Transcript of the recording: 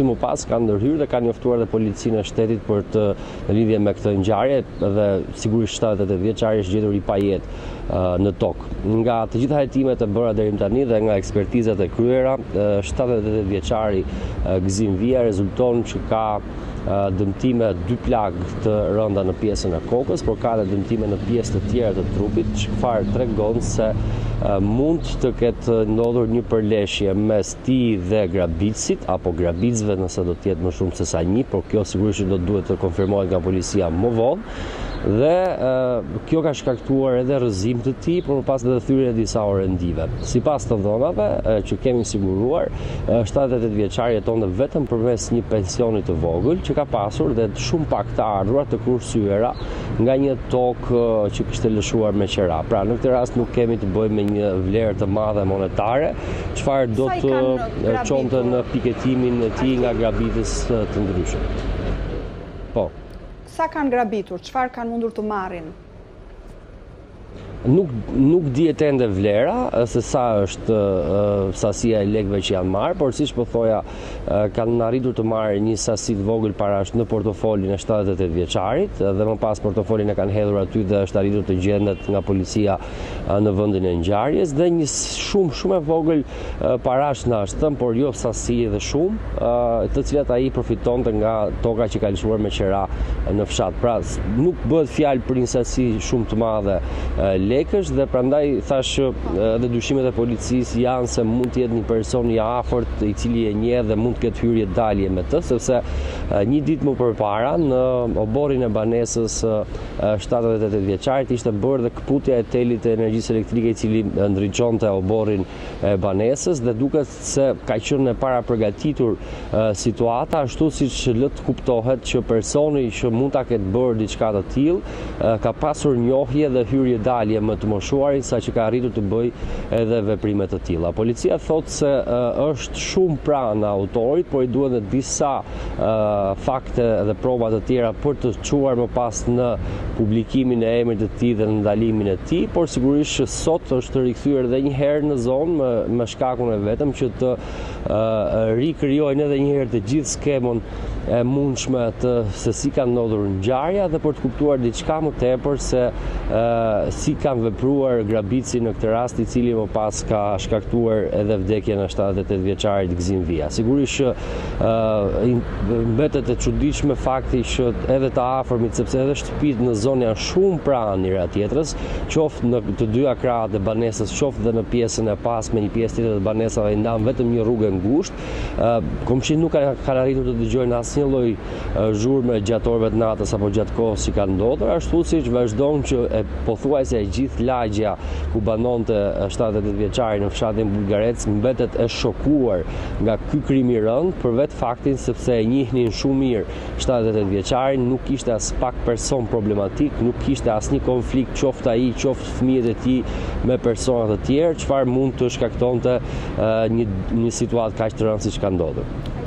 Aty më pas kanë ndërhyrë dhe kanë njoftuar dhe policinë e shtetit për në lidhje me këtë ngjarje dhe sigurisht 78 vjeçari është gjetur i pajetë në tokë. Nga të gjitha hetimet e bëra deri tani dhe nga ekspertizat e kryera, 78 vjeçari Gzim Via rezulton që ka dëmtime 2 plagë të rënda në pjesën e kokës, por ka dhe dëmtime në pjesë të tjera të trupit, çfarë tregon se mund të ketë ndodhur një përleshje mes tij dhe grabitësit apo grabitësve nëse do të jetë më shumë se sa një, por kjo sigurisht do duhet të konfirmohet nga policia më vonë. Dhe kjo ka shkaktuar edhe rrëzim të tij, por më pas edhe thyrje e disa orendive. Sipas të dhënave që kemi siguruar, 78 vjeçari jeton vetëm përmes një pensioni të vogël që ka pasur dhe shumë pak të ardhurat të kursyeera nga një tokë që kishte lëshuar me qera. Pra në këtë rast nuk kemi të bëjmë me një vlerë të madhe monetare, çfarë do të çonte në piketimin e tij nga grabitës të ndryshëm. Po. Sa kanë grabitur, çfarë kanë mundur të marrin? Nuk dihet ende vlera, se sa është sasia e lekëve që janë marrë, por siç po thoja, kanë arritur të marrë një sasi të vogël parash në portofolin e 78 vjeçarit dhe më pas portofolin e kanë hedhur aty dhe është arritur të gjendet nga policia në vendin e ngjarjes dhe një shumë e vogël parash na është thënë, por jo sasi dhe shumë, të cilat ai përfitonte nga toka që ka lëshuar me qera në fshat. Pra nuk bëhet fjalë për një sasi shumë të madhe lekësh dhe prandaj thash edhe dyshimet e policisë janë se mund të jetë një person i afërt i cili e njeh dhe mund të ketë hyrje dalje me të, sepse një ditë më përpara në oborrin e banesës 78 vjeçarit ishte bërë dhe kaputja e telit të energjisë elektrike i cili ndriçonte oborrin e banesës dhe duket se ka qenë e para përgatitur situata ashtu siç lë të kuptohet që personi që mund ta ketë bërë diçka të tillë ka pasur njohje dhe hyrje dalje më të moshuarit sa që ka arritur të bëj edhe veprime të tilla. Policia thotë se është shumë pranë autorit, por i duhen edhe disa fakte dhe prova të tjera për të çuar më pas në publikimin e emrit të tij dhe në ndalimin e tij, por sigurisht që sot është rikthyer edhe një herë në zonë me shkakun e vetëm që të rikrijojnë edhe një herë të gjithë skemën e mundshme se si ka ndodhur ngjarja dhe për të kuptuar diçka më tepër se si kanë vepruar grabitësi në këtë rast i cili më pas ka shkaktuar edhe vdekjen e 78 vjeçarit Gzim Via. Sigurisht që mbetet e çuditshme fakti që edhe të afërmit, sepse edhe shtëpitë në zonë janë shumë pranë njëra tjetrës, qoftë në të dyja krahët e banesës, qoftë dhe në pjesën e pasme, një pjesë tjetër të banesave i ndan vetëm një rrugë ngushtë. Komshinët nuk kanë arritur të dëgjojnë asnjë lloj zhurmë gjatë orëve të natës apo gjatë kohës që ka ndodhur, ashtu siç vazhdon që pothuajse e gjithë lagja ku banonte 78 vjeçari në fshatin Bullgarec mbetet e shokuar nga ky krim i rënd për vetë faktin sepse e njihnin shumë mirë 78 vjeçarin, nuk kishte as pak person problematik, nuk kishte asnjë konflikt qoftë ai, qoftë fëmijët e tij me persona të tjerë, çfarë mund të shkaktonte një situatë kaq të rëndë siç ka ndodhur.